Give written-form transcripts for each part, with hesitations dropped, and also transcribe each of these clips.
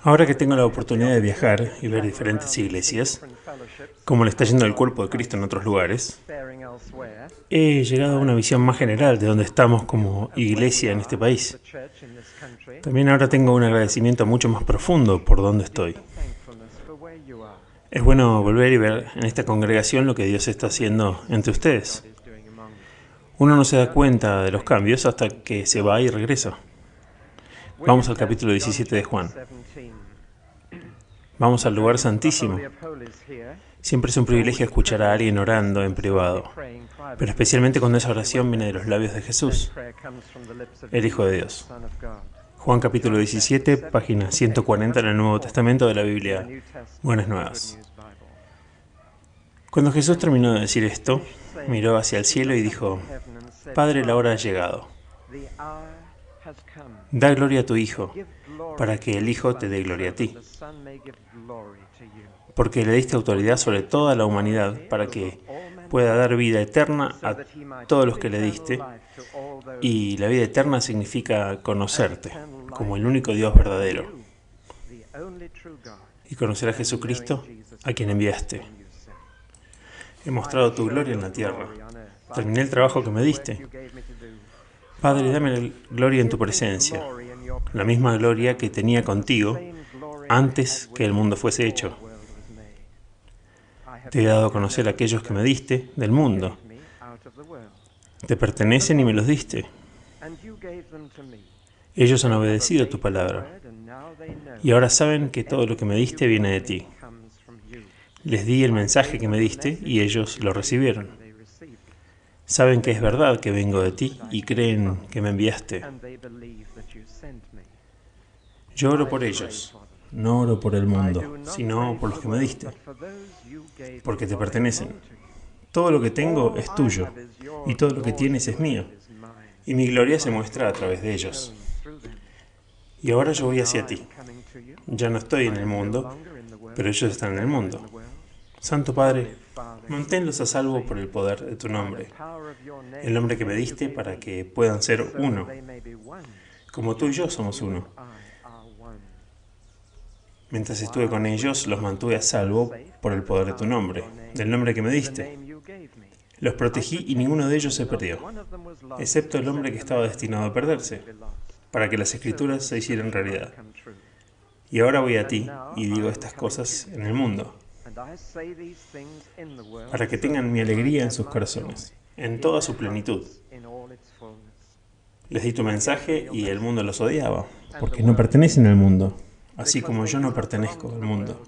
Ahora que tengo la oportunidad de viajar y ver diferentes iglesias, como le está yendo el cuerpo de Cristo en otros lugares, he llegado a una visión más general de dónde estamos como iglesia en este país. También ahora tengo un agradecimiento mucho más profundo por dónde estoy. Es bueno volver y ver en esta congregación lo que Dios está haciendo entre ustedes. Uno no se da cuenta de los cambios hasta que se va y regresa. Vamos al capítulo 17 de Juan. Vamos al lugar santísimo. Siempre es un privilegio escuchar a alguien orando en privado, pero especialmente cuando esa oración viene de los labios de Jesús, el Hijo de Dios. Juan capítulo 17, página 140 en el Nuevo Testamento de la Biblia Buenas Nuevas. Cuando Jesús terminó de decir esto, miró hacia el cielo y dijo: Padre, la hora ha llegado. Da gloria a tu Hijo, para que el Hijo te dé gloria a ti. Porque le diste autoridad sobre toda la humanidad, para que pueda dar vida eterna a todos los que le diste. Y la vida eterna significa conocerte, como el único Dios verdadero. Y conocer a Jesucristo, a quien enviaste. He mostrado tu gloria en la tierra. Terminé el trabajo que me diste. Padre, dame la gloria en tu presencia, la misma gloria que tenía contigo antes que el mundo fuese hecho. Te he dado a conocer a aquellos que me diste del mundo. Te pertenecen y me los diste. Ellos han obedecido tu palabra. Y ahora saben que todo lo que me diste viene de ti. Les di el mensaje que me diste y ellos lo recibieron. Saben que es verdad que vengo de ti y creen que me enviaste. Yo oro por ellos, no oro por el mundo, sino por los que me diste, porque te pertenecen. Todo lo que tengo es tuyo, y todo lo que tienes es mío, y mi gloria se muestra a través de ellos. Y ahora yo voy hacia ti. Ya no estoy en el mundo, pero ellos están en el mundo. Santo Padre, manténlos a salvo por el poder de tu nombre, el nombre que me diste para que puedan ser uno, como tú y yo somos uno. Mientras estuve con ellos, los mantuve a salvo por el poder de tu nombre, del nombre que me diste. Los protegí y ninguno de ellos se perdió, excepto el hombre que estaba destinado a perderse, para que las Escrituras se hicieran realidad. Y ahora voy a ti y digo estas cosas en el mundo, para que tengan mi alegría en sus corazones, en toda su plenitud. Les di tu mensaje y el mundo los odiaba, porque no pertenecen al mundo, así como yo no pertenezco al mundo.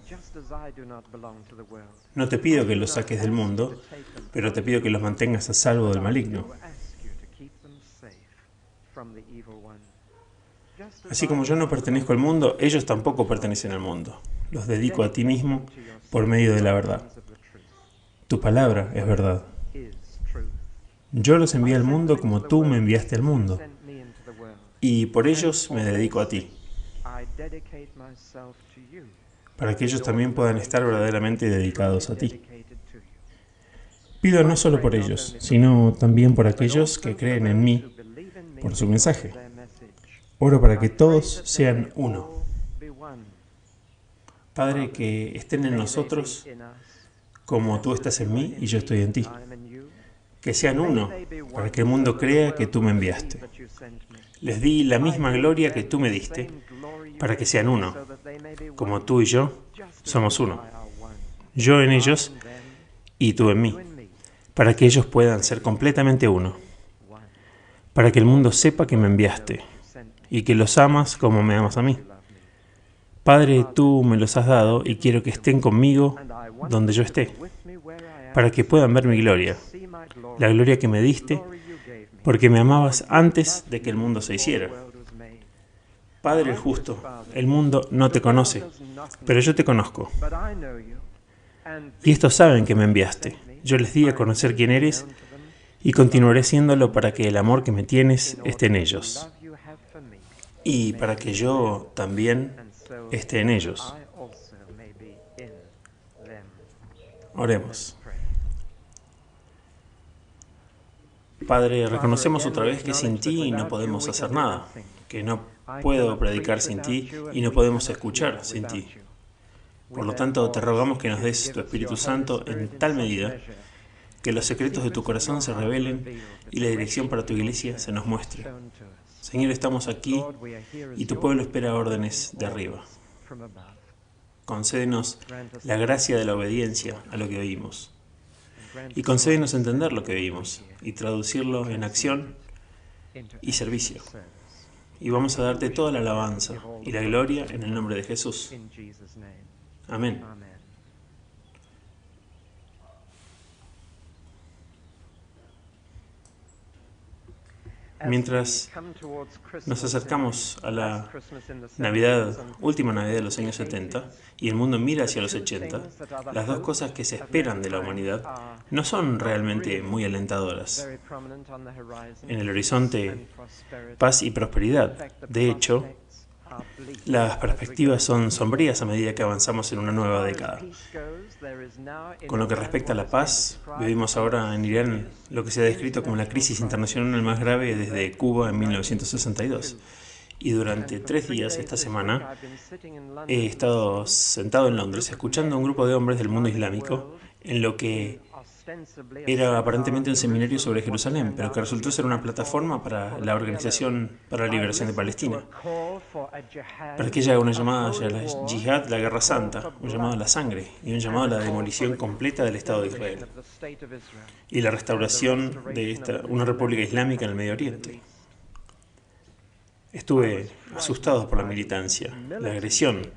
No te pido que los saques del mundo, pero te pido que los mantengas a salvo del maligno. Así como yo no pertenezco al mundo, ellos tampoco pertenecen al mundo. Los dedico a ti mismo por medio de la verdad. Tu palabra es verdad. Yo los envié al mundo como tú me enviaste al mundo, y por ellos me dedico a ti, para que ellos también puedan estar verdaderamente dedicados a ti. Pido no solo por ellos, sino también por aquellos que creen en mí por su mensaje. Oro para que todos sean uno. Padre, que estén en nosotros como tú estás en mí y yo estoy en ti. Que sean uno, para que el mundo crea que tú me enviaste. Les di la misma gloria que tú me diste, para que sean uno, como tú y yo somos uno. Yo en ellos y tú en mí, para que ellos puedan ser completamente uno. Para que el mundo sepa que me enviaste y que los amas como me amas a mí. Padre, tú me los has dado y quiero que estén conmigo donde yo esté, para que puedan ver mi gloria, la gloria que me diste, porque me amabas antes de que el mundo se hiciera. Padre el justo, el mundo no te conoce, pero yo te conozco. Y estos saben que me enviaste. Yo les di a conocer quién eres y continuaré siéndolo para que el amor que me tienes esté en ellos. Y para que yo también esté en ellos. Oremos. Padre, reconocemos otra vez que sin ti no podemos hacer nada, que no puedo predicar sin ti y no podemos escuchar sin ti. Por lo tanto, te rogamos que nos des tu Espíritu Santo en tal medida que los secretos de tu corazón se revelen y la dirección para tu iglesia se nos muestre. Señor, estamos aquí y tu pueblo espera órdenes de arriba. Concédenos la gracia de la obediencia a lo que oímos. Y concédenos entender lo que oímos y traducirlo en acción y servicio. Y vamos a darte toda la alabanza y la gloria en el nombre de Jesús. Amén. Mientras nos acercamos a la Navidad, última Navidad de los años 70, y el mundo mira hacia los 80, las dos cosas que se esperan de la humanidad no son realmente muy alentadoras. En el horizonte, paz y prosperidad. De hecho, las perspectivas son sombrías a medida que avanzamos en una nueva década. Con lo que respecta a la paz, vivimos ahora en Irán lo que se ha descrito como la crisis internacional más grave desde Cuba en 1962. Y durante 3 días esta semana he estado sentado en Londres escuchando a un grupo de hombres del mundo islámico en lo que era aparentemente un seminario sobre Jerusalén, pero que resultó ser una plataforma para la Organización para la Liberación de Palestina, para que ella haga una llamada a la yihad, la guerra santa, un llamado a la sangre y un llamado a la demolición completa del Estado de Israel y la restauración de una república islámica en el Medio Oriente. Estuve asustado por la militancia, la agresión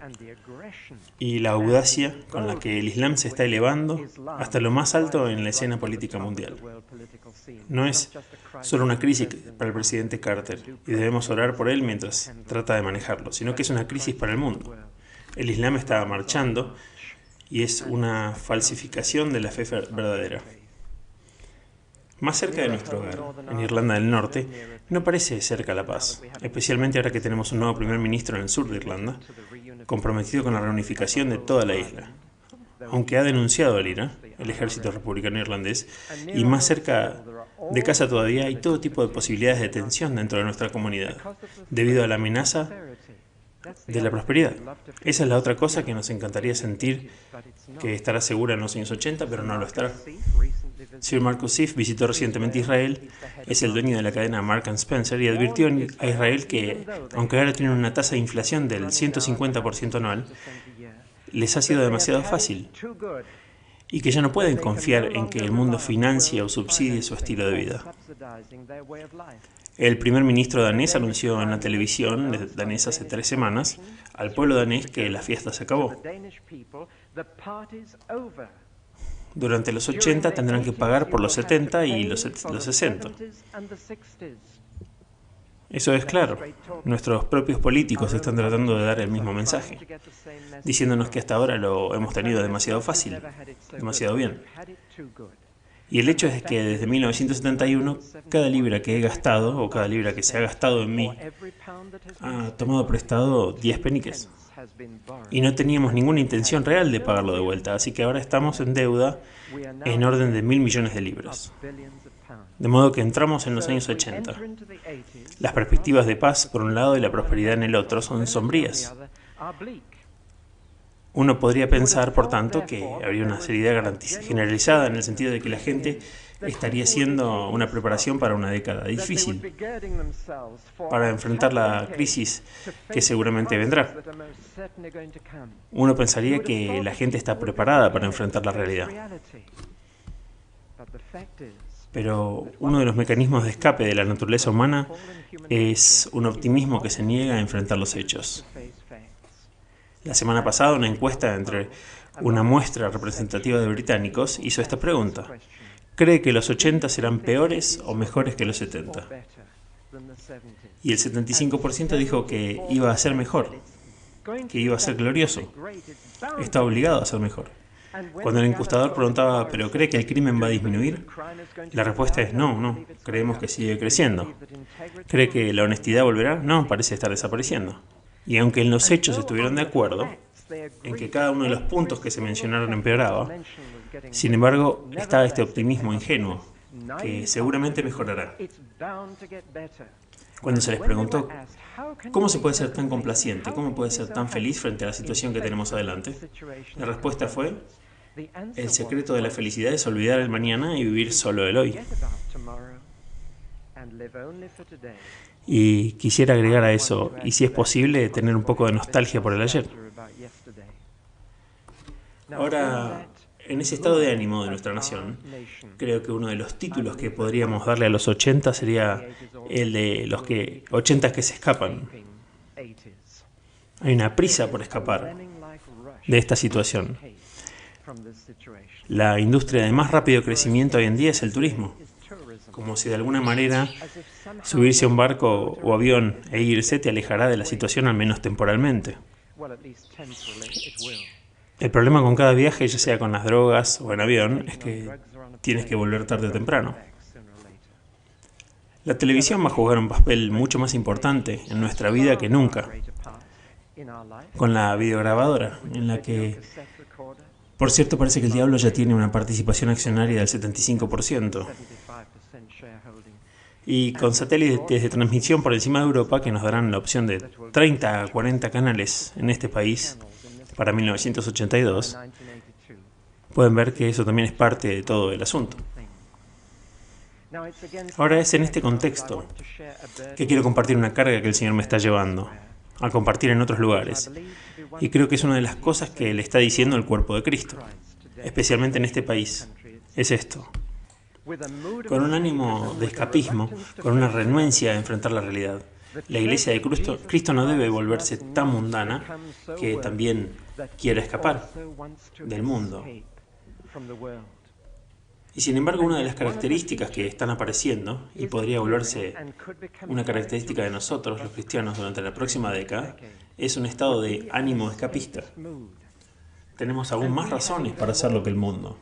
y la audacia con la que el Islam se está elevando hasta lo más alto en la escena política mundial. No es solo una crisis para el presidente Carter y debemos orar por él mientras trata de manejarlo, sino que es una crisis para el mundo. El Islam está marchando y es una falsificación de la fe verdadera. Más cerca de nuestro hogar, en Irlanda del Norte, no parece cerca la paz, especialmente ahora que tenemos un nuevo primer ministro en el sur de Irlanda, comprometido con la reunificación de toda la isla. Aunque ha denunciado al IRA, el ejército republicano irlandés, y más cerca de casa todavía hay todo tipo de posibilidades de tensión dentro de nuestra comunidad, debido a la amenaza de la prosperidad. Esa es la otra cosa que nos encantaría sentir que estará segura en los años 80, pero no lo estará. Sir Marcus Sif visitó recientemente Israel, es el dueño de la cadena Marks & Spencer y advirtió a Israel que, aunque ahora tienen una tasa de inflación del 150% anual, les ha sido demasiado fácil y que ya no pueden confiar en que el mundo financie o subsidie su estilo de vida. El primer ministro danés anunció en la televisión danesa hace 3 semanas al pueblo danés que la fiesta se acabó. Durante los 80 tendrán que pagar por los 70 y los 60. Eso es claro. Nuestros propios políticos están tratando de dar el mismo mensaje, diciéndonos que hasta ahora lo hemos tenido demasiado fácil, demasiado bien. Y el hecho es que desde 1971, cada libra que he gastado, o cada libra que se ha gastado en mí, ha tomado prestado 10 peniques. Y no teníamos ninguna intención real de pagarlo de vuelta, así que ahora estamos en deuda en orden de 1.000 millones de libras. De modo que entramos en los años 80. Las perspectivas de paz por un lado y la prosperidad en el otro son sombrías. Uno podría pensar, por tanto, que habría una seriedad generalizada en el sentido de que la gente estaría siendo una preparación para una década difícil, para enfrentar la crisis que seguramente vendrá. Uno pensaría que la gente está preparada para enfrentar la realidad. Pero uno de los mecanismos de escape de la naturaleza humana es un optimismo que se niega a enfrentar los hechos. La semana pasada, una encuesta entre una muestra representativa de británicos hizo esta pregunta: ¿cree que los 80 serán peores o mejores que los 70? Y el 75% dijo que iba a ser mejor, que iba a ser glorioso. Está obligado a ser mejor. Cuando el encuestador preguntaba, ¿pero cree que el crimen va a disminuir? La respuesta es no, creemos que sigue creciendo. ¿Cree que la honestidad volverá? No, parece estar desapareciendo. Y aunque en los hechos estuvieron de acuerdo en que cada uno de los puntos que se mencionaron empeoraba, sin embargo, está este optimismo ingenuo, que seguramente mejorará. Cuando se les preguntó, ¿cómo se puede ser tan complaciente? ¿Cómo puede ser tan feliz frente a la situación que tenemos adelante? La respuesta fue, el secreto de la felicidad es olvidar el mañana y vivir solo el hoy. Y quisiera agregar a eso, y si es posible, tener un poco de nostalgia por el ayer. Ahora, en ese estado de ánimo de nuestra nación, creo que uno de los títulos que podríamos darle a los 80 sería el de los 80 que se escapan. Hay una prisa por escapar de esta situación. La industria de más rápido crecimiento hoy en día es el turismo. Como si de alguna manera subirse a un barco o avión e irse te alejará de la situación al menos temporalmente. El problema con cada viaje, ya sea con las drogas o en avión, es que tienes que volver tarde o temprano. La televisión va a jugar un papel mucho más importante en nuestra vida que nunca. Con la videograbadora, en la que, por cierto, parece que el diablo ya tiene una participación accionaria del 75%. Y con satélites de transmisión por encima de Europa que nos darán la opción de 30 a 40 canales en este país para 1982, pueden ver que eso también es parte de todo el asunto. Ahora es en este contexto que quiero compartir una carga que el Señor me está llevando a compartir en otros lugares. Y creo que es una de las cosas que le está diciendo el cuerpo de Cristo, especialmente en este país. Es esto. Con un ánimo de escapismo, con una renuencia a enfrentar la realidad. La iglesia de Cristo no debe volverse tan mundana que también quiera escapar del mundo. Y sin embargo, una de las características que están apareciendo, y podría volverse una característica de nosotros, los cristianos, durante la próxima década, es un estado de ánimo escapista. Tenemos aún más razones para hacerlo que el mundo.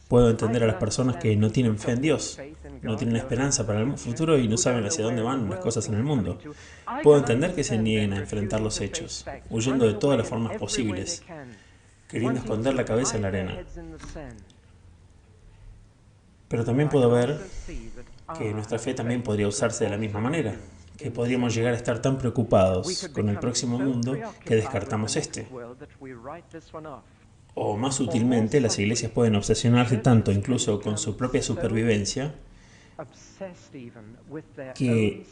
Puedo entender a las personas que no tienen fe en Dios, no tienen esperanza para el futuro y no saben hacia dónde van las cosas en el mundo. Puedo entender que se nieguen a enfrentar los hechos, huyendo de todas las formas posibles, queriendo esconder la cabeza en la arena. Pero también puedo ver que nuestra fe también podría usarse de la misma manera, que podríamos llegar a estar tan preocupados con el próximo mundo que descartamos este. O más sutilmente, las iglesias pueden obsesionarse tanto incluso con su propia supervivencia que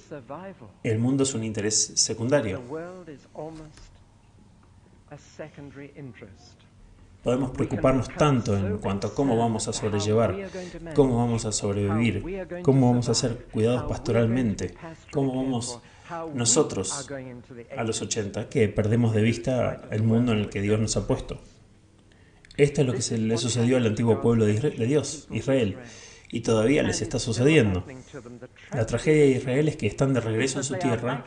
el mundo es un interés secundario. Podemos preocuparnos tanto en cuanto a cómo vamos a sobrellevar, cómo vamos a sobrevivir, cómo vamos a ser cuidados pastoralmente, cómo vamos nosotros a los 80, que perdemos de vista el mundo en el que Dios nos ha puesto. Esto es lo que se le sucedió al antiguo pueblo de Dios, Israel, y todavía les está sucediendo. La tragedia de Israel es que están de regreso en su tierra,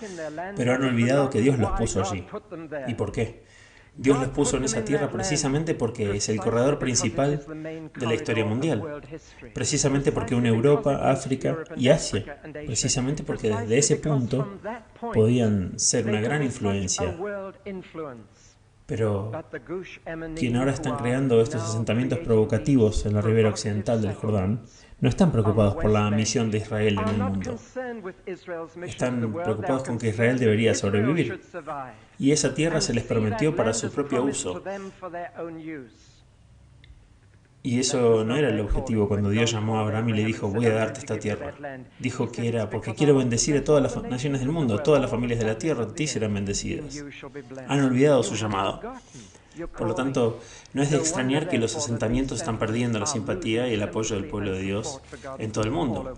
pero han olvidado que Dios los puso allí. ¿Y por qué? Dios los puso en esa tierra precisamente porque es el corredor principal de la historia mundial, precisamente porque une Europa, África y Asia, precisamente porque desde ese punto podían ser una gran influencia. Pero quienes ahora están creando estos asentamientos provocativos en la ribera occidental del Jordán no están preocupados por la misión de Israel en el mundo. Están preocupados con que Israel debería sobrevivir. Y esa tierra se les prometió para su propio uso. Y eso no era el objetivo cuando Dios llamó a Abraham y le dijo, voy a darte esta tierra. Dijo que era porque quiero bendecir a todas las naciones del mundo, todas las familias de la tierra, en ti serán bendecidas. Han olvidado su llamado. Por lo tanto, no es de extrañar que los asentamientos están perdiendo la simpatía y el apoyo del pueblo de Dios en todo el mundo.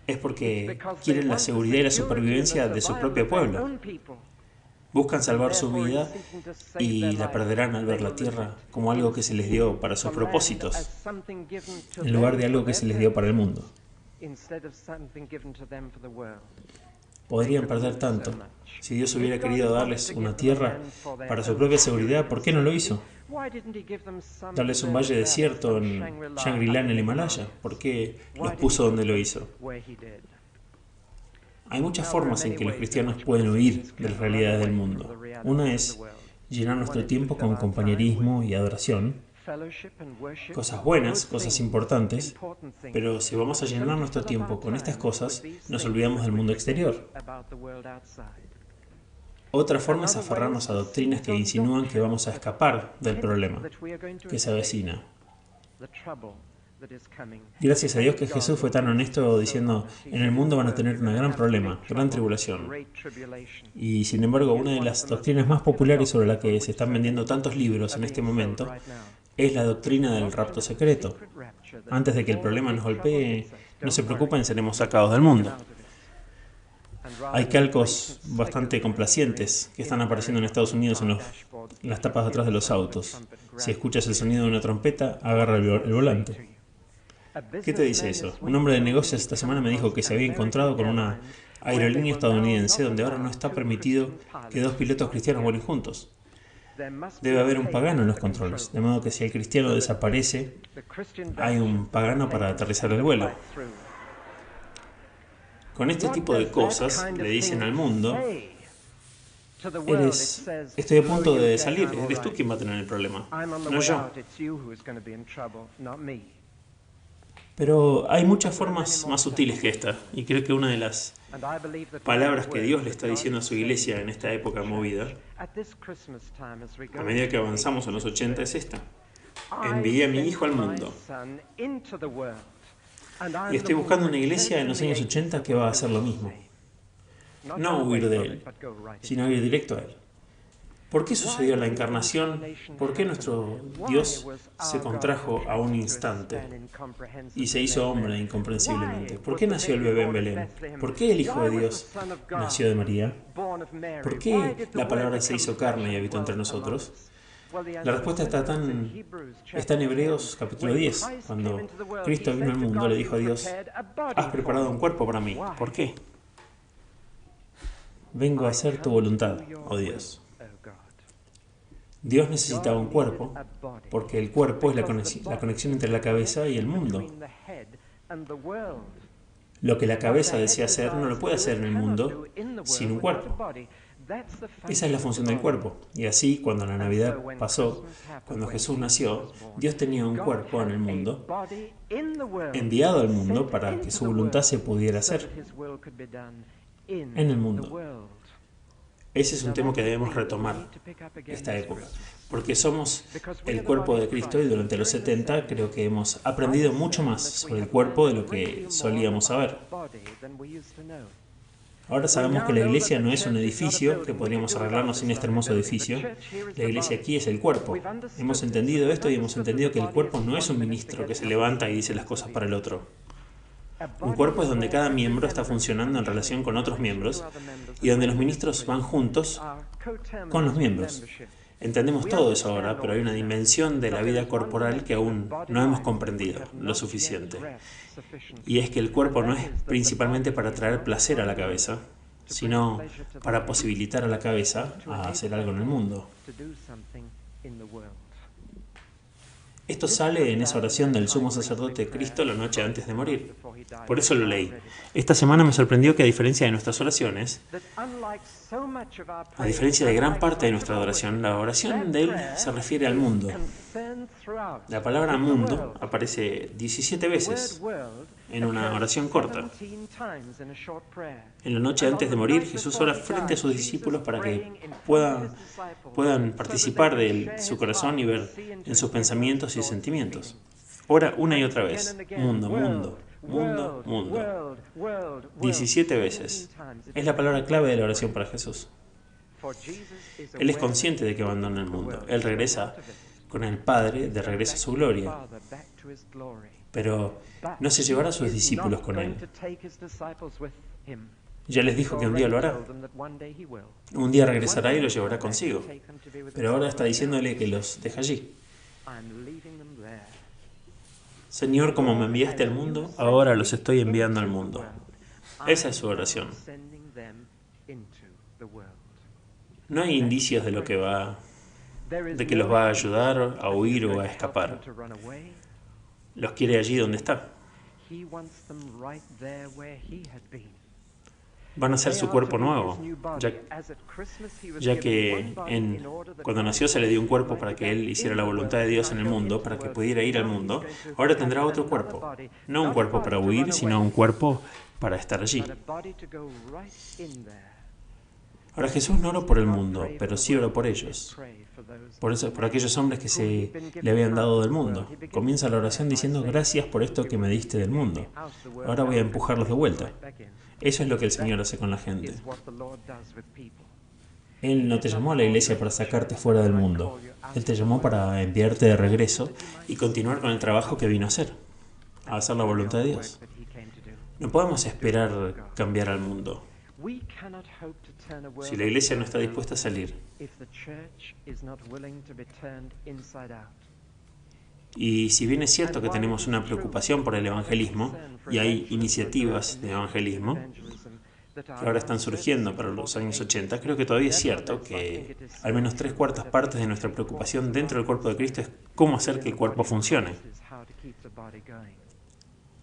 Es porque quieren la seguridad y la supervivencia de su propio pueblo. Buscan salvar su vida y la perderán al ver la tierra como algo que se les dio para sus propósitos, en lugar de algo que se les dio para el mundo. Podrían perder tanto. Si Dios hubiera querido darles una tierra para su propia seguridad, ¿por qué no lo hizo? Darles un valle desierto en Shangri-La en el Himalaya, ¿por qué los puso donde lo hizo? Hay muchas formas en que los cristianos pueden huir de las realidades del mundo. Una es llenar nuestro tiempo con compañerismo y adoración, cosas buenas, cosas importantes, pero si vamos a llenar nuestro tiempo con estas cosas, nos olvidamos del mundo exterior. Otra forma es aferrarnos a doctrinas que insinúan que vamos a escapar del problema que se avecina. Gracias a Dios que Jesús fue tan honesto diciendo, en el mundo van a tener un gran problema, gran tribulación. Y sin embargo, una de las doctrinas más populares sobre la que se están vendiendo tantos libros en este momento es la doctrina del rapto secreto. Antes de que el problema nos golpee, no se preocupen, seremos sacados del mundo. Hay calcos bastante complacientes que están apareciendo en Estados Unidos en las tapas de atrás de los autos. Si escuchas el sonido de una trompeta, agarra el volante. ¿Qué te dice eso? Un hombre de negocios esta semana me dijo que se había encontrado con una aerolínea estadounidense donde ahora no está permitido que dos pilotos cristianos vuelen juntos. Debe haber un pagano en los controles, de modo que si el cristiano desaparece, hay un pagano para aterrizar el vuelo. Con este tipo de cosas le dicen al mundo, estoy a punto de salir, eres tú quien va a tener el problema, no yo. Pero hay muchas formas más sutiles que esta, y creo que una de las palabras que Dios le está diciendo a su iglesia en esta época movida, a medida que avanzamos en los 80, es esta. Envié a mi Hijo al mundo. Y estoy buscando una iglesia en los años 80 que va a hacer lo mismo. No huir de Él, sino ir directo a Él. ¿Por qué sucedió la encarnación? ¿Por qué nuestro Dios se contrajo a un instante y se hizo hombre incomprensiblemente? ¿Por qué nació el bebé en Belén? ¿Por qué el Hijo de Dios nació de María? ¿Por qué la palabra se hizo carne y habitó entre nosotros? La respuesta está en Hebreos capítulo 10. Cuando Cristo vino al mundo, le dijo a Dios, has preparado un cuerpo para mí. ¿Por qué? Vengo a hacer tu voluntad, oh Dios. Dios necesitaba un cuerpo, porque el cuerpo es la conexión entre la cabeza y el mundo. Lo que la cabeza desea hacer no lo puede hacer en el mundo sin un cuerpo. Esa es la función del cuerpo. Y así, cuando la Navidad pasó, cuando Jesús nació, Dios tenía un cuerpo en el mundo, enviado al mundo para que su voluntad se pudiera hacer en el mundo. Ese es un tema que debemos retomar esta época, porque somos el cuerpo de Cristo y durante los 70 creo que hemos aprendido mucho más sobre el cuerpo de lo que solíamos saber. Ahora sabemos que la iglesia no es un edificio, que podríamos arreglarnos sin este hermoso edificio. La iglesia aquí es el cuerpo. Hemos entendido esto y hemos entendido que el cuerpo no es un ministro que se levanta y dice las cosas para el otro. Un cuerpo es donde cada miembro está funcionando en relación con otros miembros y donde los ministros van juntos con los miembros. Entendemos todo eso ahora, pero hay una dimensión de la vida corporal que aún no hemos comprendido lo suficiente. Y es que el cuerpo no es principalmente para traer placer a la cabeza, sino para posibilitar a la cabeza a hacer algo en el mundo. Esto sale en esa oración del sumo sacerdote Cristo la noche antes de morir. Por eso lo leí. Esta semana me sorprendió que a diferencia de nuestras oraciones, a diferencia de gran parte de nuestra adoración, la oración de Él se refiere al mundo. La palabra mundo aparece 17 veces en una oración corta. En la noche antes de morir, Jesús ora frente a sus discípulos para que puedan participar de su corazón y ver en sus pensamientos y sentimientos. Ora una y otra vez. Mundo, mundo, mundo, mundo. 17 veces. Es la palabra clave de la oración para Jesús. Él es consciente de que abandona el mundo. Él regresa con el Padre de regreso a su gloria. Pero no se llevará a sus discípulos con Él. Ya les dijo que un día lo hará. Un día regresará y los llevará consigo. Pero ahora está diciéndole que los deja allí. Señor, como me enviaste al mundo, ahora los estoy enviando al mundo. Esa es su oración. No hay indicios de que los va a ayudar a huir o a escapar. Los quiere allí donde está. van a ser su cuerpo nuevo, ya que cuando nació se le dio un cuerpo para que él hiciera la voluntad de Dios en el mundo, para que pudiera ir al mundo. Ahora tendrá otro cuerpo, no un cuerpo para huir, sino un cuerpo para estar allí. Ahora Jesús no oró por el mundo, pero sí oró por ellos, por aquellos hombres que se le habían dado del mundo. Comienza la oración diciendo: gracias por esto que me diste del mundo. Ahora voy a empujarlos de vuelta. Eso es lo que el Señor hace con la gente. Él no te llamó a la iglesia para sacarte fuera del mundo. Él te llamó para enviarte de regreso y continuar con el trabajo que vino a hacer la voluntad de Dios. No podemos esperar cambiar al mundo si la iglesia no está dispuesta a salir. Y si bien es cierto que tenemos una preocupación por el evangelismo, y hay iniciativas de evangelismo que ahora están surgiendo para los años 80, creo que todavía es cierto que al menos 3/4 partes de nuestra preocupación dentro del cuerpo de Cristo es cómo hacer que el cuerpo funcione.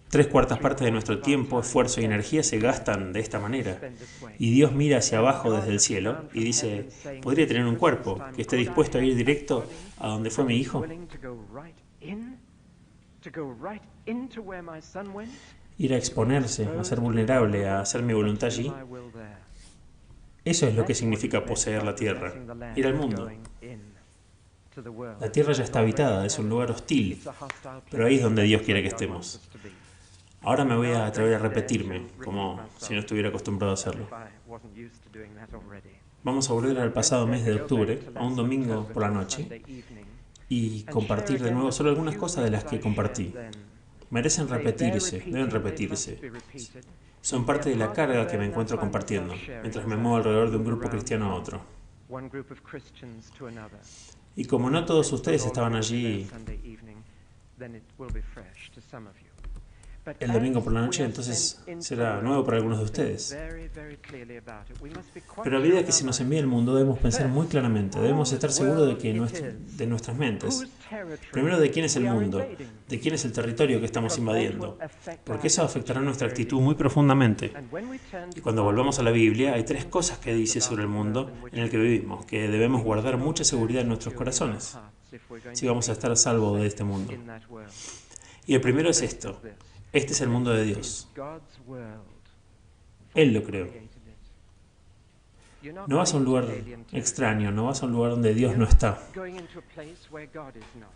3/4 partes de nuestro tiempo, esfuerzo y energía se gastan de esta manera. Y Dios mira hacia abajo desde el cielo y dice: ¿podría tener un cuerpo que esté dispuesto a ir directo a donde fue mi hijo? Ir a exponerse, a ser vulnerable, a hacer mi voluntad allí. Eso es lo que significa poseer la tierra, ir al mundo. La tierra ya está habitada, es un lugar hostil, pero ahí es donde Dios quiere que estemos. Ahora me voy a atrever a repetirme, como si no estuviera acostumbrado a hacerlo. Vamos a volver al pasado mes de octubre, a un domingo por la noche, y compartir de nuevo solo algunas cosas de las que compartí. Merecen repetirse, deben repetirse. Son parte de la carga que me encuentro compartiendo, mientras me muevo alrededor de un grupo cristiano a otro. Y como no todos ustedes estaban allí el domingo por la noche, entonces será nuevo para algunos de ustedes. Pero a medida que se nos envía el mundo, debemos pensar muy claramente, debemos estar seguros de nuestras mentes. Primero, de quién es el mundo, de quién es el territorio que estamos invadiendo, porque eso afectará nuestra actitud muy profundamente. Y cuando volvamos a la Biblia, hay 3 cosas que dice sobre el mundo en el que vivimos, que debemos guardar mucha seguridad en nuestros corazones, si vamos a estar a salvo de este mundo. Y el primero es esto: este es el mundo de Dios. Él lo creó. No vas a un lugar extraño, no vas a un lugar donde Dios no está.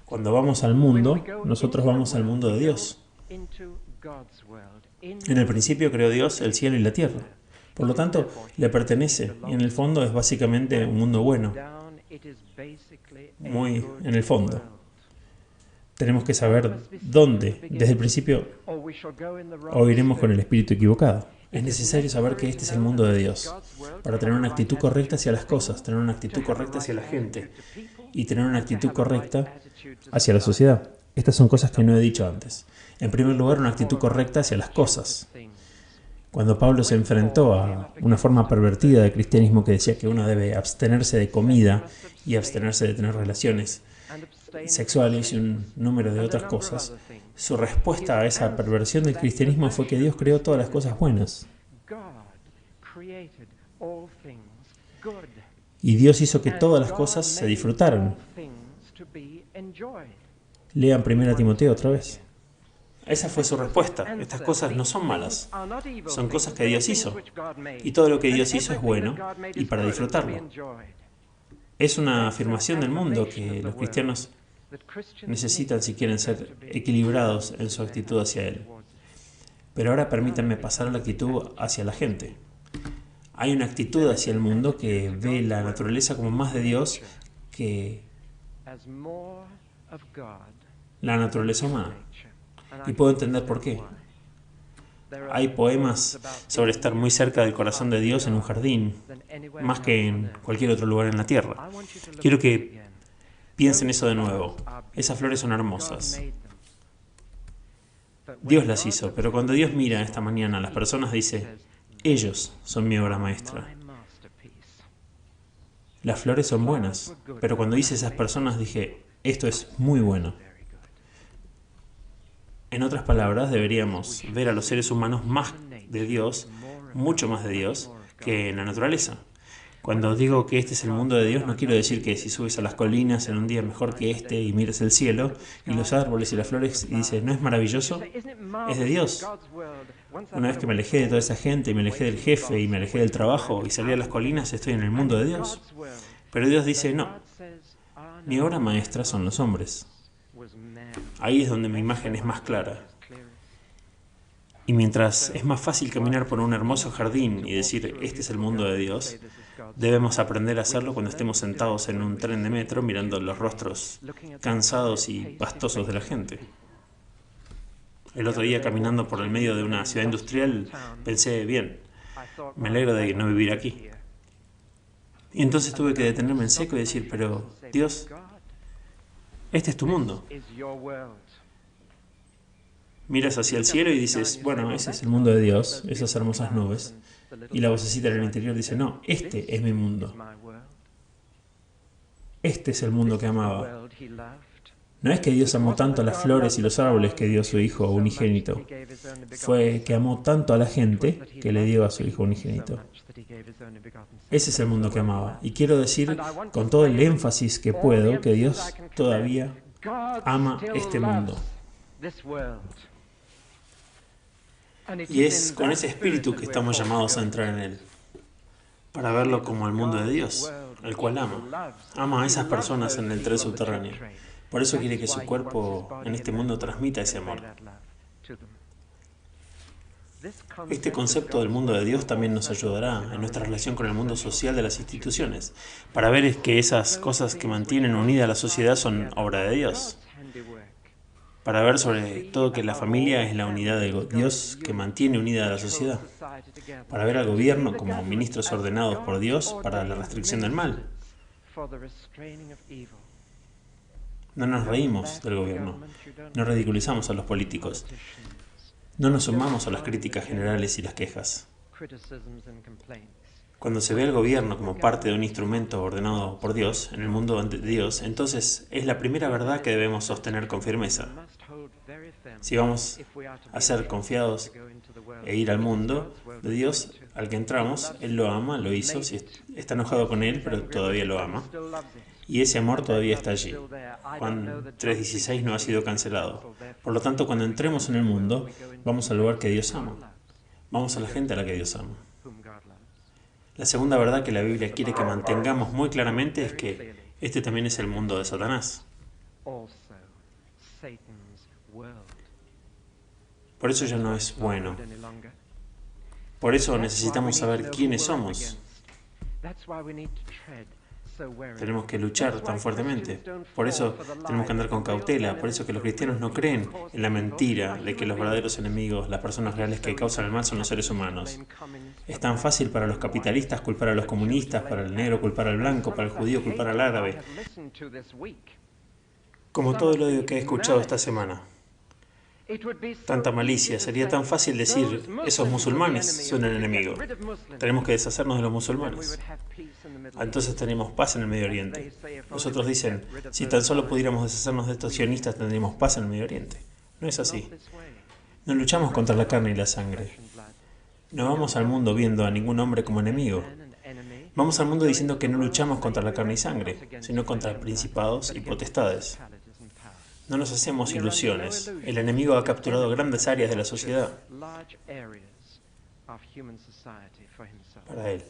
Cuando vamos al mundo, nosotros vamos al mundo de Dios. En el principio creó Dios el cielo y la tierra. Por lo tanto, le pertenece, y en el fondo es básicamente un mundo bueno. Muy en el fondo. Tenemos que saber dónde, desde el principio, o iremos con el espíritu equivocado. Es necesario saber que este es el mundo de Dios, para tener una actitud correcta hacia las cosas, tener una actitud correcta hacia la gente, y tener una actitud correcta hacia la sociedad. Estas son cosas que no he dicho antes. En primer lugar, una actitud correcta hacia las cosas. Cuando Pablo se enfrentó a una forma pervertida de cristianismo que decía que uno debe abstenerse de comida y abstenerse de tener relaciones sexuales y un número de otras cosas, su respuesta a esa perversión del cristianismo fue que Dios creó todas las cosas buenas. Y Dios hizo que todas las cosas se disfrutaran. Lean 1 Timoteo otra vez. Esa fue su respuesta. Estas cosas no son malas, son cosas que Dios hizo. Y todo lo que Dios hizo es bueno y para disfrutarlo. Es una afirmación del mundo que los cristianos necesitan si quieren ser equilibrados en su actitud hacia Él. Pero ahora permítanme pasar a la actitud hacia la gente. Hay una actitud hacia el mundo que ve la naturaleza como más de Dios que la naturaleza humana. Y puedo entender por qué. Hay poemas sobre estar muy cerca del corazón de Dios en un jardín, más que en cualquier otro lugar en la tierra. Quiero que piensen eso de nuevo. Esas flores son hermosas. Dios las hizo, pero cuando Dios mira esta mañana a las personas dice: ellos son mi obra maestra. Las flores son buenas, pero cuando dice esas personas dije: esto es muy bueno. En otras palabras, deberíamos ver a los seres humanos más de Dios mucho más de Dios que en la naturaleza. Cuando digo que este es el mundo de Dios, no quiero decir que si subes a las colinas en un día mejor que este y miras el cielo y los árboles y las flores y dices, ¿no es maravilloso? Es de Dios. Una vez que me alejé de toda esa gente, y me alejé del jefe, y me alejé del trabajo, y salí a las colinas, estoy en el mundo de Dios. Pero Dios dice, no, mi obra maestra son los hombres. Ahí es donde mi imagen es más clara. Y mientras es más fácil caminar por un hermoso jardín y decir, este es el mundo de Dios, debemos aprender a hacerlo cuando estemos sentados en un tren de metro mirando los rostros cansados y pastosos de la gente. El otro día, caminando por el medio de una ciudad industrial, pensé, bien, me alegro de no vivir aquí. Y entonces tuve que detenerme en seco y decir, pero Dios, este es tu mundo. Miras hacia el cielo y dices, bueno, ese es el mundo de Dios, esas hermosas nubes. Y la vocecita en el interior dice, no, este es mi mundo. Este es el mundo que amaba. No es que Dios amó tanto a las flores y los árboles que dio a su Hijo unigénito. Fue que amó tanto a la gente que le dio a su Hijo unigénito. Ese es el mundo que amaba. Y quiero decir con todo el énfasis que puedo que Dios todavía ama este mundo. Y es con ese espíritu que estamos llamados a entrar en él, para verlo como el mundo de Dios, el cual ama. Ama a esas personas en el tren subterráneo. Por eso quiere que su cuerpo en este mundo transmita ese amor. Este concepto del mundo de Dios también nos ayudará en nuestra relación con el mundo social de las instituciones, para ver que esas cosas que mantienen unida a la sociedad son obra de Dios. Para ver sobre todo que la familia es la unidad de Dios que mantiene unida a la sociedad. Para ver al gobierno como ministros ordenados por Dios para la restricción del mal. No nos reímos del gobierno, no ridiculizamos a los políticos, no nos sumamos a las críticas generales y las quejas. Cuando se ve al gobierno como parte de un instrumento ordenado por Dios, en el mundo de Dios, entonces es la primera verdad que debemos sostener con firmeza. Si vamos a ser confiados e ir al mundo de Dios al que entramos, Él lo ama, lo hizo, si está enojado con Él, pero todavía lo ama. Y ese amor todavía está allí. Juan 3:16 no ha sido cancelado. Por lo tanto, cuando entremos en el mundo, vamos al lugar que Dios ama. Vamos a la gente a la que Dios ama. La segunda verdad que la Biblia quiere que mantengamos muy claramente es que este también es el mundo de Satanás. Por eso ya no es bueno. Por eso necesitamos saber quiénes somos. Tenemos que luchar tan fuertemente. Por eso tenemos que andar con cautela. Por eso que los cristianos no creen en la mentira de que los verdaderos enemigos, las personas reales que causan el mal, son los seres humanos. Es tan fácil para los capitalistas culpar a los comunistas, para el negro culpar al blanco, para el judío culpar al árabe. Como todo el odio que he escuchado esta semana. Tanta malicia, sería tan fácil decir, esos musulmanes son el enemigo. Tenemos que deshacernos de los musulmanes. Entonces tenemos paz en el Medio Oriente. Los otros dicen, si tan solo pudiéramos deshacernos de estos sionistas, tendríamos paz en el Medio Oriente. No es así. No luchamos contra la carne y la sangre. No vamos al mundo viendo a ningún hombre como enemigo. Vamos al mundo diciendo que no luchamos contra la carne y sangre, sino contra principados y potestades. No nos hacemos ilusiones. El enemigo ha capturado grandes áreas de la sociedad para él.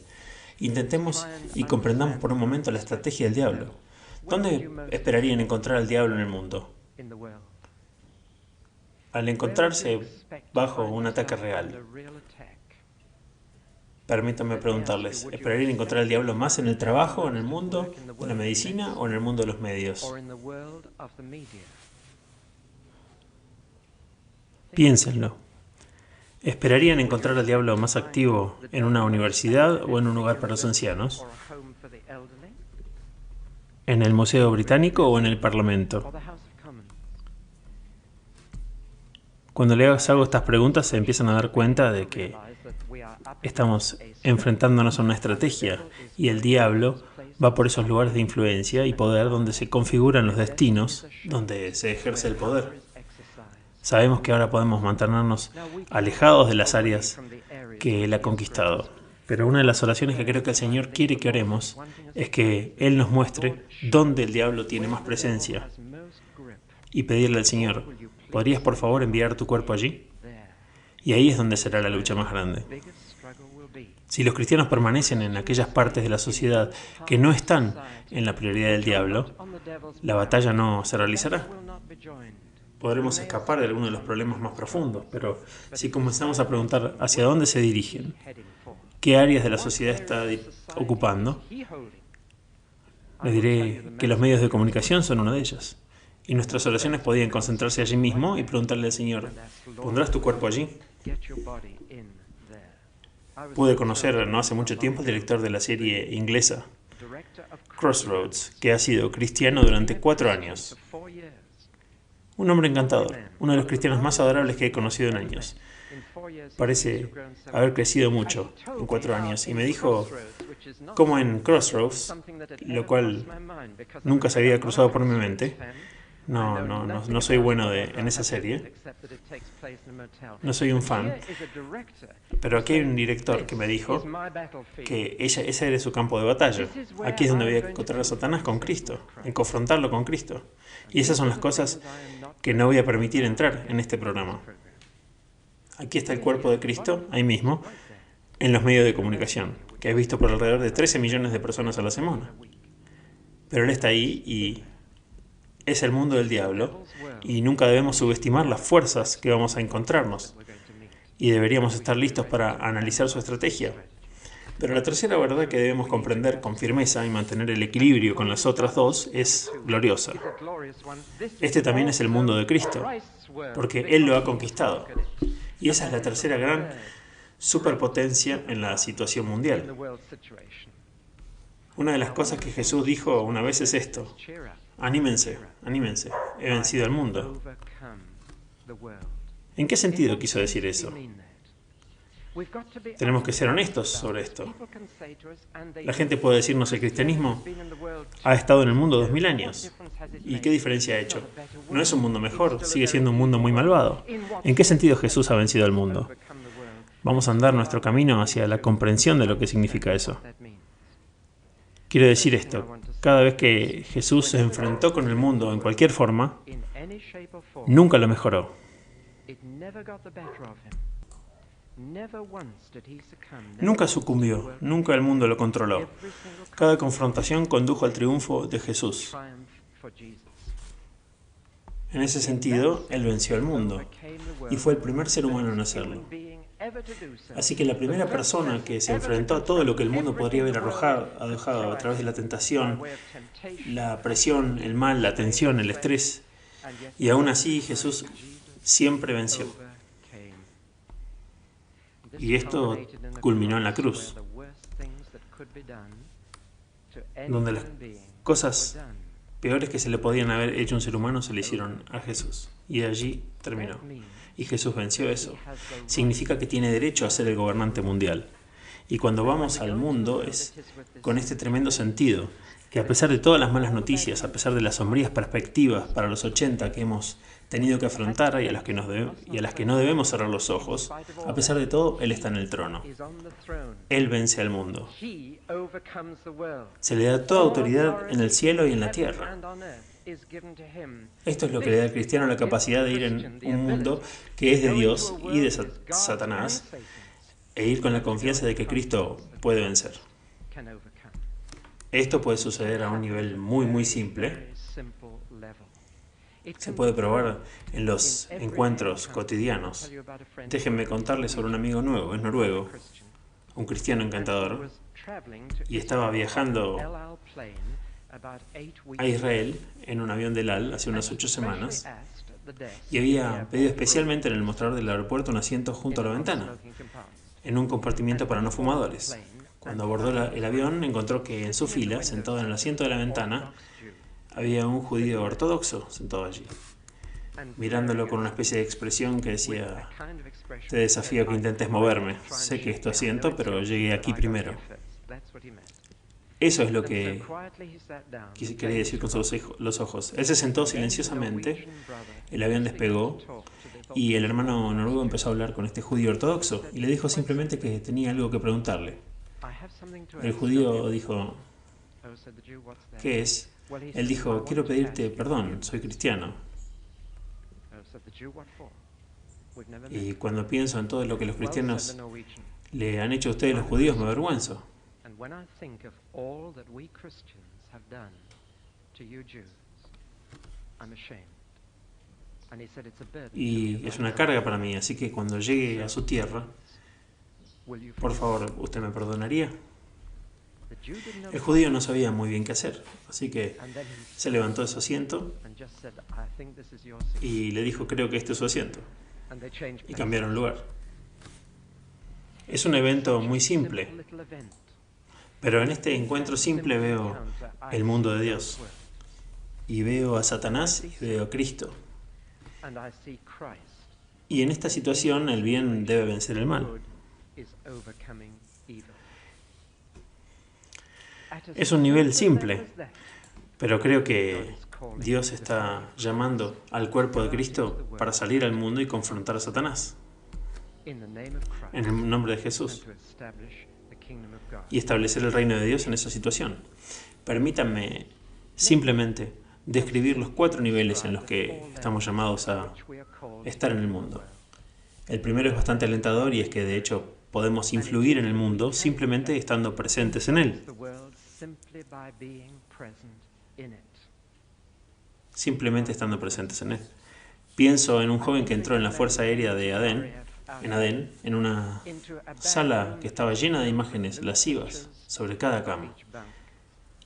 Intentemos y comprendamos por un momento la estrategia del diablo. ¿Dónde esperarían encontrar al diablo en el mundo? Al encontrarse bajo un ataque real. Permítanme preguntarles, ¿esperarían encontrar al diablo más en el trabajo, en el mundo de la medicina o en el mundo de los medios? Piénsenlo. ¿Esperarían encontrar al diablo más activo en una universidad o en un lugar para los ancianos? ¿En el Museo Británico o en el Parlamento? Cuando les hago estas preguntas se empiezan a dar cuenta de que estamos enfrentándonos a una estrategia y el diablo va por esos lugares de influencia y poder donde se configuran los destinos, donde se ejerce el poder. Sabemos que ahora podemos mantenernos alejados de las áreas que Él ha conquistado. Pero una de las oraciones que creo que el Señor quiere que oremos es que Él nos muestre dónde el diablo tiene más presencia y pedirle al Señor, ¿podrías por favor enviar tu cuerpo allí? Y ahí es donde será la lucha más grande. Si los cristianos permanecen en aquellas partes de la sociedad que no están en la prioridad del diablo, la batalla no se realizará. Podremos escapar de algunos de los problemas más profundos, pero si comenzamos a preguntar hacia dónde se dirigen, qué áreas de la sociedad está ocupando, les diré que los medios de comunicación son una de ellas. Y nuestras oraciones podían concentrarse allí mismo y preguntarle al Señor, ¿pondrás tu cuerpo allí? Pude conocer no hace mucho tiempo al director de la serie inglesa Crossroads, que ha sido cristiano durante 4 años. Un hombre encantador, uno de los cristianos más adorables que he conocido en años. Parece haber crecido mucho en 4 años y me dijo, como en Crossroads, lo cual nunca se había cruzado por mi mente. No soy bueno en esa serie. No soy un fan. Pero aquí hay un director que me dijo que ese era su campo de batalla. Aquí es donde había que encontrar a Satanás con Cristo, en confrontarlo con Cristo. Y esas son las cosas que no voy a permitir entrar en este programa. Aquí está el cuerpo de Cristo, ahí mismo, en los medios de comunicación, que he visto por alrededor de 13 millones de personas a la semana. Pero Él está ahí y es el mundo del diablo y nunca debemos subestimar las fuerzas que vamos a encontrarnos y deberíamos estar listos para analizar su estrategia. Pero la tercera verdad que debemos comprender con firmeza y mantener el equilibrio con las otras dos es gloriosa. Este también es el mundo de Cristo, porque Él lo ha conquistado. Y esa es la tercera gran superpotencia en la situación mundial. Una de las cosas que Jesús dijo una vez es esto: anímense, anímense, he vencido al mundo. ¿En qué sentido quiso decir eso? Tenemos que ser honestos sobre esto. La gente puede decirnos, el cristianismo ha estado en el mundo 2000 años. ¿Y qué diferencia ha hecho? No es un mundo mejor, sigue siendo un mundo muy malvado. ¿En qué sentido Jesús ha vencido al mundo? Vamos a andar nuestro camino hacia la comprensión de lo que significa eso. Quiero decir esto: cada vez que Jesús se enfrentó con el mundo en cualquier forma, nunca lo mejoró. Nunca sucumbió, nunca el mundo lo controló. Cada confrontación condujo al triunfo de Jesús. En ese sentido, Él venció al mundo y fue el primer ser humano en hacerlo. Así que la primera persona que se enfrentó a todo lo que el mundo podría haber arrojado a través de la tentación, la presión, el mal, la tensión, el estrés, y aún así Jesús siempre venció. Y esto culminó en la cruz, donde las cosas peores que se le podían haber hecho a un ser humano se le hicieron a Jesús. Y allí terminó. Y Jesús venció eso. Significa que tiene derecho a ser el gobernante mundial. Y cuando vamos al mundo es con este tremendo sentido, que a pesar de todas las malas noticias, a pesar de las sombrías perspectivas para los 80 que hemos tenido que afrontar y a las que no debemos cerrar los ojos, a pesar de todo, Él está en el trono. Él vence al mundo. Se le da toda autoridad en el cielo y en la tierra. Esto es lo que le da al cristiano la capacidad de ir en un mundo que es de Dios y de Satanás e ir con la confianza de que Cristo puede vencer. Esto puede suceder a un nivel muy simple. Se puede probar en los encuentros cotidianos. Déjenme contarles sobre un amigo nuevo, es noruego, un cristiano encantador, y estaba viajando a Israel en un avión del AL hace unas 8 semanas y había pedido especialmente en el mostrador del aeropuerto un asiento junto a la ventana, en un compartimiento para no fumadores. Cuando abordó el avión, encontró que en su fila, sentado en el asiento de la ventana, había un judío ortodoxo sentado allí, mirándolo con una especie de expresión que decía: te desafío a que intentes moverme. Sé que es tu asiento, pero llegué aquí primero. Eso es lo que quería decir con los ojos. Él se sentó silenciosamente, el avión despegó y el hermano noruego empezó a hablar con este judío ortodoxo y le dijo simplemente que tenía algo que preguntarle. El judío dijo, ¿qué es? Él dijo, quiero pedirte perdón, soy cristiano. Y cuando pienso en todo lo que los cristianos le han hecho a ustedes los judíos, me avergüenzo. Y es una carga para mí, así que cuando llegue a su tierra, por favor, ¿usted me perdonaría? El judío no sabía muy bien qué hacer, así que se levantó de su asiento y le dijo, creo que este es su asiento. Y cambiaron lugar. Es un evento muy simple, pero en este encuentro simple veo el mundo de Dios. Y veo a Satanás y veo a Cristo. Y en esta situación el bien debe vencer el mal. Es un nivel simple, pero creo que Dios está llamando al cuerpo de Cristo para salir al mundo y confrontar a Satanás en el nombre de Jesús y establecer el reino de Dios en esa situación. Permítanme simplemente describir los 4 niveles en los que estamos llamados a estar en el mundo. El primero es bastante alentador y es que de hecho podemos influir en el mundo simplemente estando presentes en él. Simplemente estando presentes en él. Pienso en un joven que entró en la Fuerza Aérea de Adén, en una sala que estaba llena de imágenes lascivas sobre cada cama.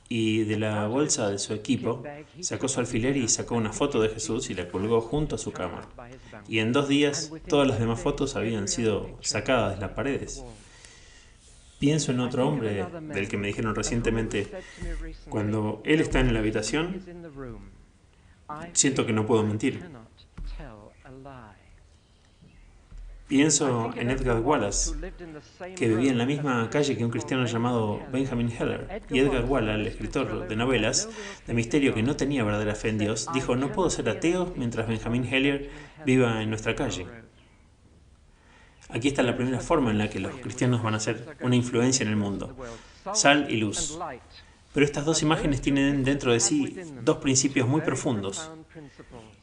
Y de la bolsa de su equipo sacó su alfiler y sacó una foto de Jesús y la colgó junto a su cama. Y en 2 días todas las demás fotos habían sido sacadas de las paredes. Pienso en otro hombre del que me dijeron recientemente, cuando él está en la habitación, siento que no puedo mentir. Pienso en Edgar Wallace, que vivía en la misma calle que un cristiano llamado Benjamin Heller. Y Edgar Wallace, el escritor de novelas de misterio que no tenía verdadera fe en Dios, dijo, no puedo ser ateo mientras Benjamin Heller viva en nuestra calle. Aquí está la primera forma en la que los cristianos van a ser una influencia en el mundo. Sal y luz. Pero estas 2 imágenes tienen dentro de sí 2 principios muy profundos.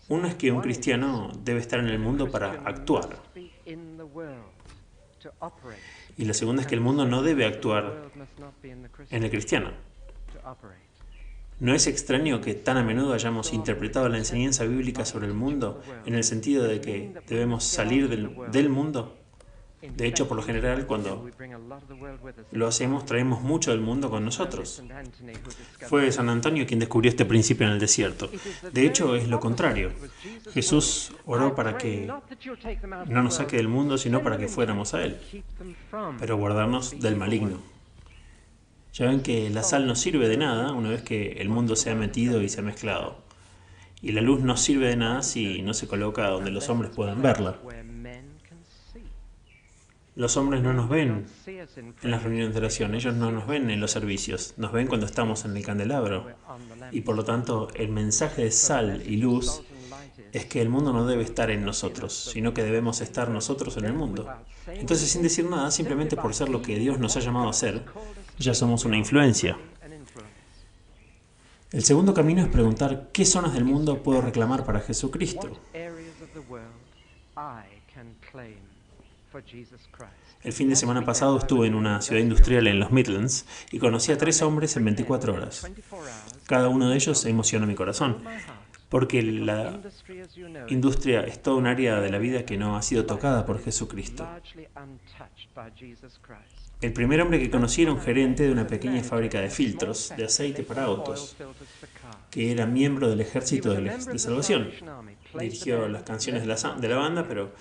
Uno es que un cristiano debe estar en el mundo para actuar. Y la segunda es que el mundo no debe actuar en el cristiano. ¿No es extraño que tan a menudo hayamos interpretado la enseñanza bíblica sobre el mundo en el sentido de que debemos salir del mundo? De hecho, por lo general, cuando lo hacemos, traemos mucho del mundo con nosotros. Fue San Antonio quien descubrió este principio en el desierto. De hecho, es lo contrario. Jesús oró para que no nos saque del mundo, sino para que fuéramos a Él, pero guardarnos del maligno. Ya ven que la sal no sirve de nada una vez que el mundo se ha metido y se ha mezclado. Y la luz no sirve de nada si no se coloca donde los hombres puedan verla. Los hombres no nos ven en las reuniones de oración, ellos no nos ven en los servicios, nos ven cuando estamos en el candelabro. Y por lo tanto, el mensaje de sal y luz es que el mundo no debe estar en nosotros, sino que debemos estar nosotros en el mundo. Entonces, sin decir nada, simplemente por ser lo que Dios nos ha llamado a ser, ya somos una influencia. El segundo camino es preguntar qué zonas del mundo puedo reclamar para Jesucristo. El fin de semana pasado estuve en una ciudad industrial en los Midlands y conocí a 3 hombres en 24 horas. Cada uno de ellos emociona mi corazón, porque la industria es toda un área de la vida que no ha sido tocada por Jesucristo. El primer hombre que conocí era un gerente de una pequeña fábrica de filtros de aceite para autos, que era miembro del Ejército de Salvación. Dirigió las canciones de la banda, pero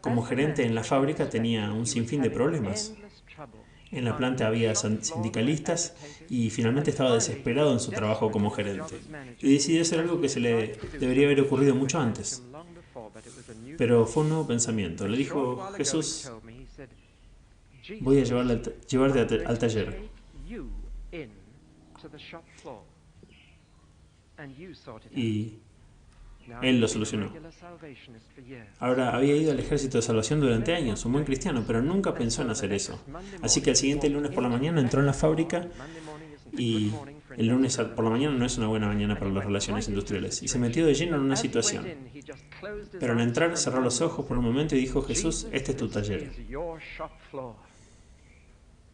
como gerente en la fábrica tenía un sinfín de problemas. En la planta había sindicalistas y finalmente estaba desesperado en su trabajo como gerente. Y decidió hacer algo que se le debería haber ocurrido mucho antes. Pero fue un nuevo pensamiento. Le dijo, Jesús, voy a llevarte al taller. Y él lo solucionó. Ahora, había ido al ejército de salvación durante años, un buen cristiano, pero nunca pensó en hacer eso. Así que el siguiente lunes por la mañana entró en la fábrica y el lunes por la mañana no es una buena mañana para las relaciones industriales. Y se metió de lleno en una situación. Pero al entrar cerró los ojos por un momento y dijo: Jesús, este es tu taller.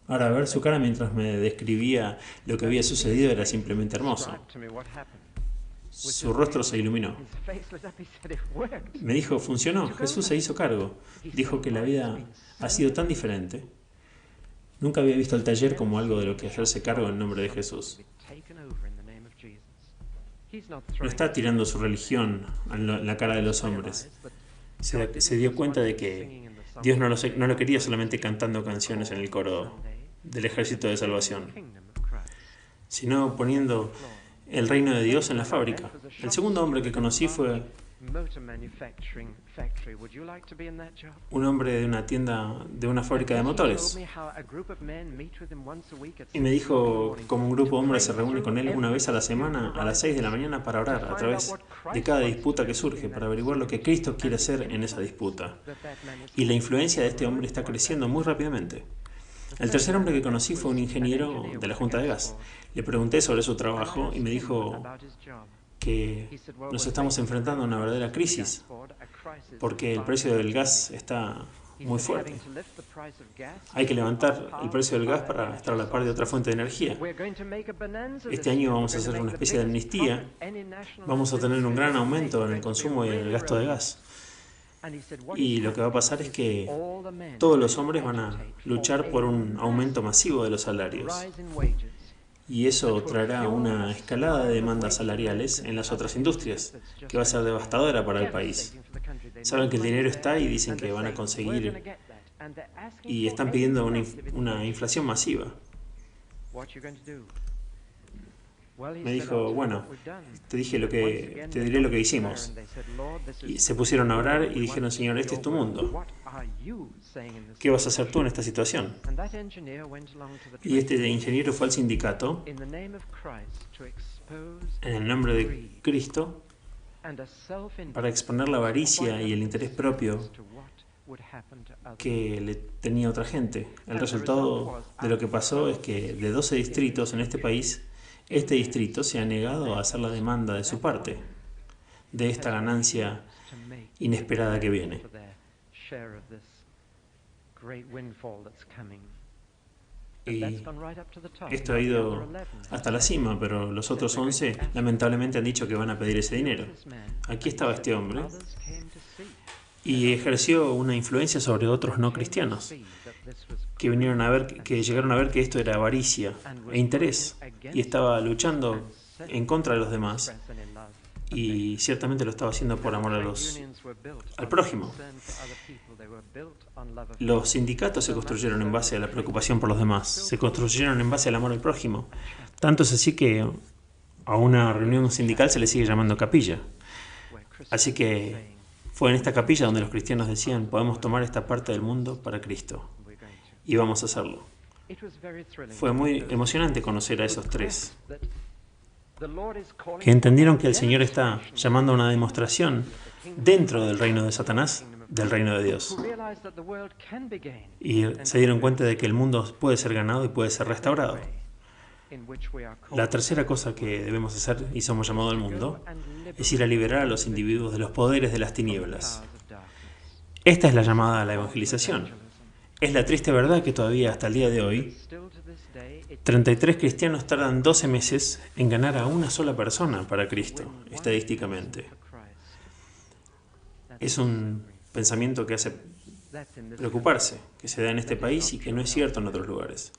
Ahora, ver su cara mientras me describía lo que había sucedido era simplemente hermoso. Su rostro se iluminó. Me dijo: funcionó, Jesús se hizo cargo. Dijo que la vida ha sido tan diferente. Nunca había visto el taller como algo de lo que hacerse cargo en nombre de Jesús. No está tirando su religión en la cara de los hombres. Se dio cuenta de que Dios no lo quería solamente cantando canciones en el coro del ejército de salvación, sino poniendo el reino de Dios en la fábrica. El segundo hombre que conocí fue un hombre de una tienda, de una fábrica de motores. Y me dijo cómo un grupo de hombres se reúne con él una vez a la semana a las 6 de la mañana para orar a través de cada disputa que surge, para averiguar lo que Cristo quiere hacer en esa disputa. Y la influencia de este hombre está creciendo muy rápidamente. El tercer hombre que conocí fue un ingeniero de la Junta de Gas. Le pregunté sobre su trabajo y me dijo que nos estamos enfrentando a una verdadera crisis porque el precio del gas está muy fuerte. Hay que levantar el precio del gas para estar a la par de otra fuente de energía. Este año vamos a hacer una especie de amnistía. Vamos a tener un gran aumento en el consumo y en el gasto de gas. Y lo que va a pasar es que todos los hombres van a luchar por un aumento masivo de los salarios. Y eso traerá una escalada de demandas salariales en las otras industrias, que va a ser devastadora para el país. Saben que el dinero está y dicen que van a conseguir, y están pidiendo una inflación masiva. Me dijo: bueno, te diré lo que hicimos. Y se pusieron a orar y dijeron: Señor, este es tu mundo. ¿Qué vas a hacer tú en esta situación? Y este ingeniero fue al sindicato en el nombre de Cristo para exponer la avaricia y el interés propio que le tenía otra gente. El resultado de lo que pasó es que de 12 distritos en este país, este distrito se ha negado a hacer la demanda de su parte de esta ganancia inesperada que viene. Y esto ha ido hasta la cima, pero los otros 11 lamentablemente han dicho que van a pedir ese dinero. Aquí estaba este hombre y ejerció una influencia sobre otros no cristianos que llegaron a ver que esto era avaricia e interés, y estaba luchando en contra de los demás, y ciertamente lo estaba haciendo por amor al prójimo. Los sindicatos se construyeron en base a la preocupación por los demás, se construyeron en base al amor al prójimo. Tanto es así que a una reunión sindical se le sigue llamando capilla. Así que fue en esta capilla donde los cristianos decían: podemos tomar esta parte del mundo para Cristo, y vamos a hacerlo. Fue muy emocionante conocer a esos tres, que entendieron que el Señor está llamando a una demostración dentro del reino de Satanás, del reino de Dios. Y se dieron cuenta de que el mundo puede ser ganado y puede ser restaurado. La tercera cosa que debemos hacer, y somos llamados al mundo, es ir a liberar a los individuos de los poderes de las tinieblas. Esta es la llamada a la evangelización. Es la triste verdad que todavía hasta el día de hoy 33 cristianos tardan 12 meses en ganar a una sola persona para Cristo, estadísticamente. Es un pensamiento que hace preocuparse, que se da en este país y que no es cierto en otros lugares.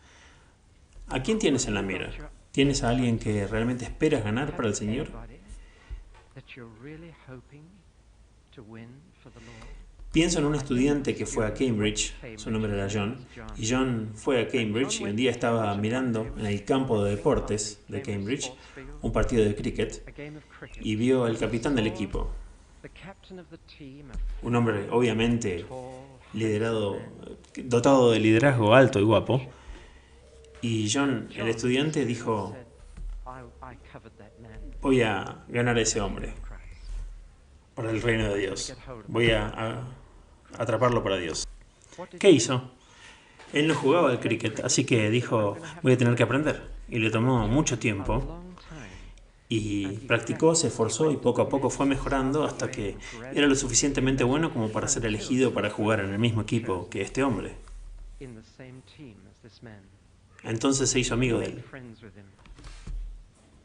¿A quién tienes en la mira? ¿Tienes a alguien que realmente esperas ganar para el Señor? Pienso en un estudiante que fue a Cambridge, su nombre era John, y John fue a Cambridge y un día estaba mirando en el campo de deportes de Cambridge un partido de cricket y vio al capitán del equipo, un hombre obviamente dotado de liderazgo, alto y guapo, Y John, el estudiante, dijo, voy a ganar a ese hombre para el reino de Dios. Voy a atraparlo para Dios. ¿Qué hizo? Él no jugaba al cricket, así que dijo, voy a tener que aprender. Y le tomó mucho tiempo. Y practicó, se esforzó y poco a poco fue mejorando hasta que era lo suficientemente bueno como para ser elegido para jugar en el mismo equipo que este hombre. Entonces se hizo amigo de él.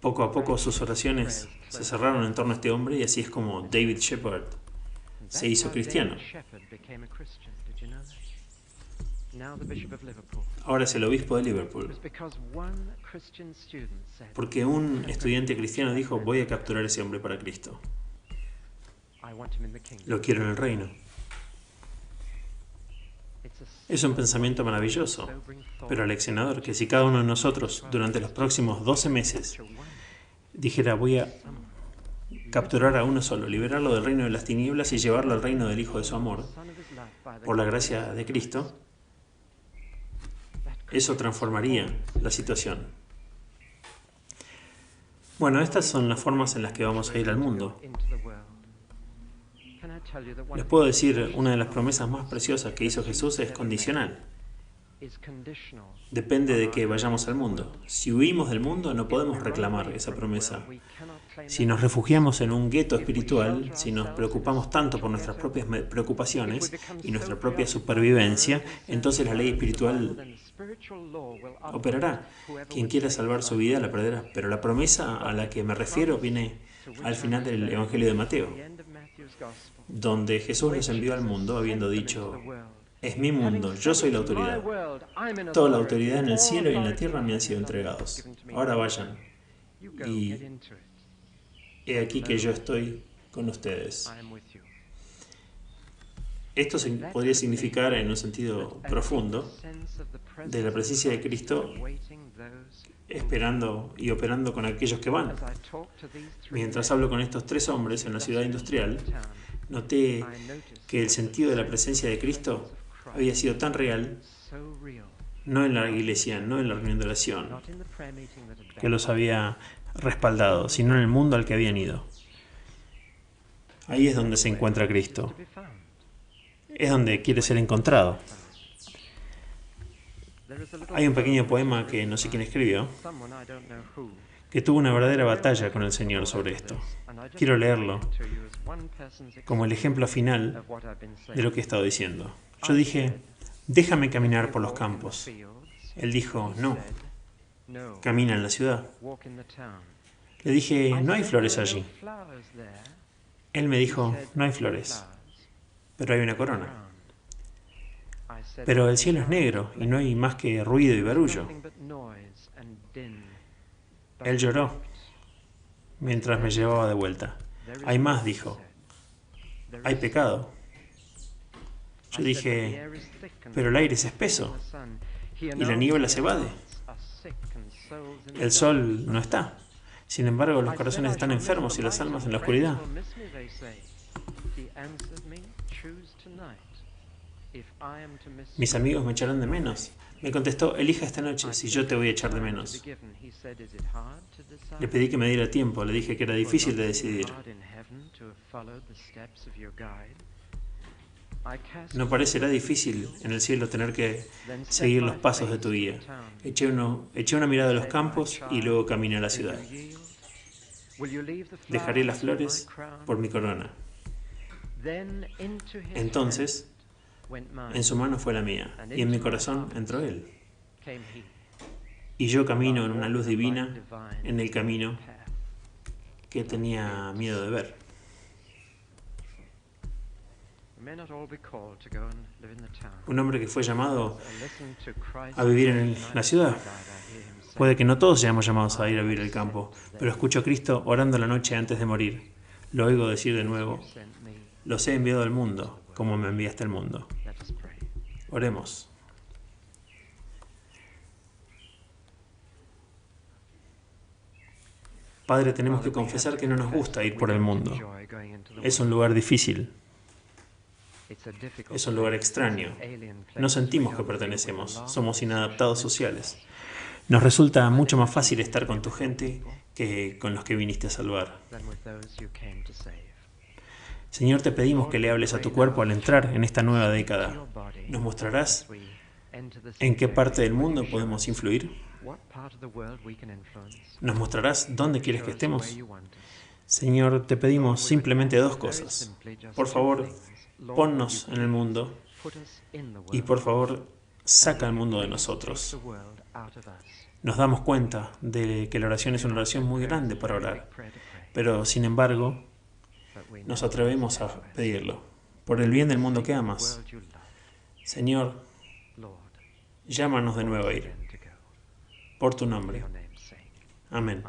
Poco a poco sus oraciones se cerraron en torno a este hombre y así es como David Shepard se hizo cristiano. Ahora es el obispo de Liverpool. Porque un estudiante cristiano dijo, voy a capturar a ese hombre para Cristo. Lo quiero en el reino. Es un pensamiento maravilloso, pero aleccionador, que si cada uno de nosotros durante los próximos 12 meses dijera, voy a capturar a uno solo, liberarlo del reino de las tinieblas y llevarlo al reino del Hijo de su amor, por la gracia de Cristo, eso transformaría la situación. Bueno, estas son las formas en las que vamos a ir al mundo. Les puedo decir, una de las promesas más preciosas que hizo Jesús es condicional. Depende de que vayamos al mundo. Si huimos del mundo, no podemos reclamar esa promesa. Si nos refugiamos en un gueto espiritual, si nos preocupamos tanto por nuestras propias preocupaciones y nuestra propia supervivencia, entonces la ley espiritual operará. Quien quiera salvar su vida la perderá. Pero la promesa a la que me refiero viene al final del Evangelio de Mateo, donde Jesús los envió al mundo habiendo dicho, es mi mundo, yo soy la autoridad. Toda la autoridad en el cielo y en la tierra me han sido entregados. Ahora vayan. Y he aquí que yo estoy con ustedes. Esto podría significar, en un sentido profundo, de la presencia de Cristo esperando y operando con aquellos que van. Mientras hablo con estos tres hombres en la ciudad industrial, noté que el sentido de la presencia de Cristo había sido tan real, no en la iglesia, no en la reunión de oración, que los había respaldado, sino en el mundo al que habían ido. Ahí es donde se encuentra Cristo. Es donde quiere ser encontrado. Hay un pequeño poema que no sé quién escribió, que tuvo una verdadera batalla con el Señor sobre esto. Quiero leerlo como el ejemplo final de lo que he estado diciendo. Yo dije, déjame caminar por los campos. Él dijo, no, camina en la ciudad. Le dije, no hay flores allí. Él me dijo, no hay flores, pero hay una corona. Pero el cielo es negro y no hay más que ruido y barullo. Él lloró mientras me llevaba de vuelta. Hay más, dijo. Hay pecado. Yo dije, pero el aire es espeso y la niebla se evade. El sol no está. Sin embargo, los corazones están enfermos y las almas en la oscuridad. Mis amigos me echarán de menos. Me contestó, elija esta noche, si yo te voy a echar de menos. Le pedí que me diera tiempo, le dije que era difícil de decidir. ¿No parecerá difícil en el cielo tener que seguir los pasos de tu guía? Eché una mirada a los campos y luego caminé a la ciudad. Dejaré las flores por mi corona. Entonces, en su mano fue la mía, y en mi corazón entró Él. Y yo camino en una luz divina, en el camino que tenía miedo de ver. Un hombre que fue llamado a vivir en la ciudad. Puede que no todos seamos llamados a ir a vivir al campo, pero escucho a Cristo orando la noche antes de morir. Lo oigo decir de nuevo, los he enviado al mundo, como me enviaste al mundo. Oremos. Padre, tenemos que confesar que no nos gusta ir por el mundo. Es un lugar difícil. Es un lugar extraño. No sentimos que pertenecemos. Somos inadaptados sociales. Nos resulta mucho más fácil estar con tu gente que con los que viniste a salvar. Señor, te pedimos que le hables a tu cuerpo al entrar en esta nueva década. ¿Nos mostrarás en qué parte del mundo podemos influir? ¿Nos mostrarás dónde quieres que estemos? Señor, te pedimos simplemente dos cosas. Por favor, ponnos en el mundo y por favor, saca al mundo de nosotros. Nos damos cuenta de que la oración es una oración muy grande para orar, pero sin embargo, nos atrevemos a pedirlo. Por el bien del mundo que amas, Señor, llámanos de nuevo a ir. Por tu nombre. Amén.